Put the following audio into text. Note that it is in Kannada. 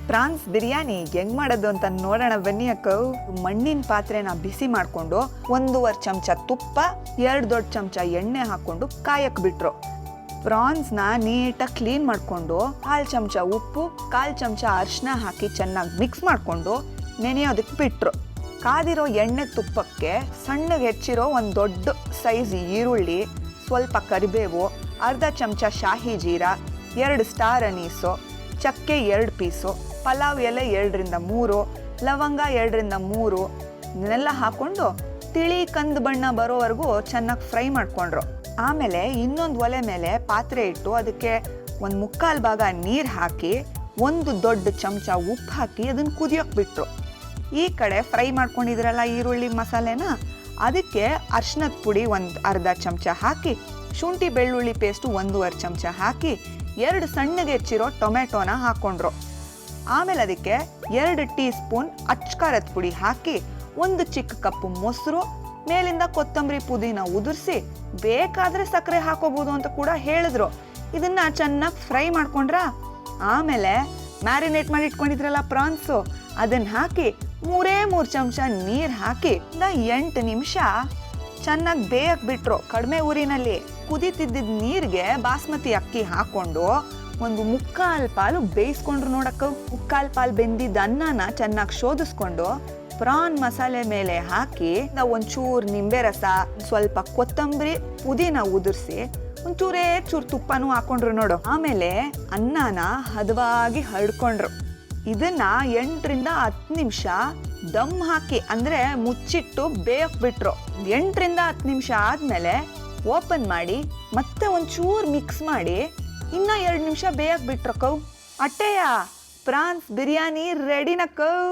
ಪ್ರಾನ್ಸ್ ಬಿರಿಯಾನಿ ಹೆಂಗ್ ಮಾಡೋದು ಅಂತ ನೋಡೋಣ ಬನ್ನಿ ಅಕ್ಕ. ಮಣ್ಣಿನ ಪಾತ್ರೆನ ಬಿಸಿ ಮಾಡಿಕೊಂಡು 1.5 ಚಮಚ ತುಪ್ಪ 2 ದೊಡ್ಡ ಚಮಚ ಎಣ್ಣೆ ಹಾಕೊಂಡು ಕಾಯಕ್ಕೆ ಬಿಟ್ರು. ಪ್ರಾನ್ಸ್ನ ನೀಟಾಗಿ ಕ್ಲೀನ್ ಮಾಡಿಕೊಂಡು 1/4 ಚಮಚ ಉಪ್ಪು 1/4 ಚಮಚ ಅರಿಶಿನ ಹಾಕಿ ಚೆನ್ನಾಗಿ ಮಿಕ್ಸ್ ಮಾಡಿಕೊಂಡು ನೆನೆಯೋದಕ್ಕೆ ಬಿಟ್ರು. ಕಾದಿರೋ ಎಣ್ಣೆ ತುಪ್ಪಕ್ಕೆ ಸಣ್ಣಗೆ ಹೆಚ್ಚಿರೋ ಒಂದು ದೊಡ್ಡ ಸೈಜ್ ಈರುಳ್ಳಿ, ಸ್ವಲ್ಪ ಕರಿಬೇವು, ಅರ್ಧ ಚಮಚ ಶಾಹಿ ಜೀರಾ, 2 ಸ್ಟಾರ್ ಅನೀಸು, ಚಕ್ಕೆ 2 ಪೀಸು, ಪಲಾವ್ ಎಲೆ 2ರಿಂದ 3, ಲವಂಗ 2ರಿಂದ 3 ಇದನ್ನೆಲ್ಲ ಹಾಕೊಂಡು ತಿಳಿ ಕಂದು ಬಣ್ಣ ಬರೋವರೆಗೂ ಚೆನ್ನಾಗಿ ಫ್ರೈ ಮಾಡ್ಕೊಂಡ್ರು. ಆಮೇಲೆ ಇನ್ನೊಂದು ಒಲೆ ಮೇಲೆ ಪಾತ್ರೆ ಇಟ್ಟು ಅದಕ್ಕೆ 1/4 ಭಾಗ ನೀರು ಹಾಕಿ 1 ದೊಡ್ಡ ಚಮಚ ಉಪ್ಪು ಹಾಕಿ ಅದನ್ನು ಕುದಿಯೋಕೆ ಬಿಟ್ರು. ಈ ಕಡೆ ಫ್ರೈ ಮಾಡ್ಕೊಂಡಿದ್ರಲ್ಲ ಈರುಳ್ಳಿ ಮಸಾಲೆನ, ಅದಕ್ಕೆ ಅರ್ಶಿನದ ಪುಡಿ 1 ಅರ್ಧ ಚಮಚ ಹಾಕಿ, ಶುಂಠಿ ಬೆಳ್ಳುಳ್ಳಿ ಪೇಸ್ಟು 1.5 ಚಮಚ ಹಾಕಿ 2 ಸಣ್ಣಗೆ ಹೆಚ್ಚಿರೋ ಟೊಮೆಟೊನ ಹಾಕೊಂಡ್ರು. ಆಮೇಲೆ ಅದಕ್ಕೆ 2 ಟೀ ಸ್ಪೂನ್ ಅಚ್ಕಾರದ ಪುಡಿ ಹಾಕಿ 1 ಚಿಕ್ಕ ಕಪ್ಪು ಮೊಸರು, ಮೇಲಿಂದ ಕೊತ್ತಂಬರಿ ಪುದೀನ ಉದುರಿಸಿ ಬೇಕಾದ್ರೆ ಸಕ್ಕರೆ ಹಾಕೋಬಹುದು ಅಂತ ಕೂಡ ಹೇಳಿದ್ರು. ಇದನ್ನ ಚೆನ್ನಾಗಿ ಫ್ರೈ ಮಾಡ್ಕೊಂಡ್ರ. ಆಮೇಲೆ ಮ್ಯಾರಿನೇಟ್ ಮಾಡಿ ಇಟ್ಕೊಂಡಿದ್ರಲ್ಲ ಪ್ರಾನ್ಸು, ಅದನ್ನ ಹಾಕಿ 3 ಚಮಚ ನೀರು ಹಾಕಿ 8 ನಿಮಿಷ ಚೆನ್ನಾಗಿ ಬೇಯಕ್ಕೆ ಬಿಟ್ರು ಕಡಿಮೆ ಊರಿನಲ್ಲಿ. ಕುದಿತಿದ್ದ ನೀರಿಗೆ ಬಾಸ್ಮತಿ ಅಕ್ಕಿ ಹಾಕೊಂಡು 1/4 ಪಾಲು ಬೇಯಿಸ್ಕೊಂಡ್ರು ನೋಡಕ್ಕ. 1/4 ಪಾಲು ಬೆಂದಿದ್ದ ಅನ್ನನ ಚೆನ್ನಾಗಿ ಶೋಧಿಸ್ಕೊಂಡು ಪ್ರಾನ್ ಮಸಾಲೆ ಮೇಲೆ ಹಾಕಿ ಒಂಚೂರು ನಿಂಬೆ ರಸ, ಸ್ವಲ್ಪ ಕೊತ್ತಂಬರಿ ಪುದೀನ ಉದುರಿಸಿ ಒಂಚೂರೇ ಚೂರು ತುಪ್ಪನೂ ಹಾಕೊಂಡ್ರು ನೋಡು. ಆಮೇಲೆ ಅನ್ನನ ಹದವಾಗಿ ಹರಡ್ಕೊಂಡ್ರು. ಇದನ್ನ 8ರಿಂದ 10 ನಿಮಿಷ ದಮ್ ಹಾಕಿ ಅಂದ್ರೆ ಮುಚ್ಚಿಟ್ಟು ಬೇಯಕ್ಕೆ ಬಿಟ್ರು. 8ರಿಂದ 10 ನಿಮಿಷ ಆದ್ಮೇಲೆ ಓಪನ್ ಮಾಡಿ ಮತ್ತೆ ಒಂಚೂರು ಮಿಕ್ಸ್ ಮಾಡಿ ಇನ್ನ 2 ನಿಮಿಷ ಬೇಯಕ್ಕೆ ಬಿಟ್ರಕ್ಕವ್. ಅಟ್ಟೆಯ ಪ್ರಾನ್ಸ್ ಬಿರಿಯಾನಿ ರೆಡಿನಕ್ಕವ್.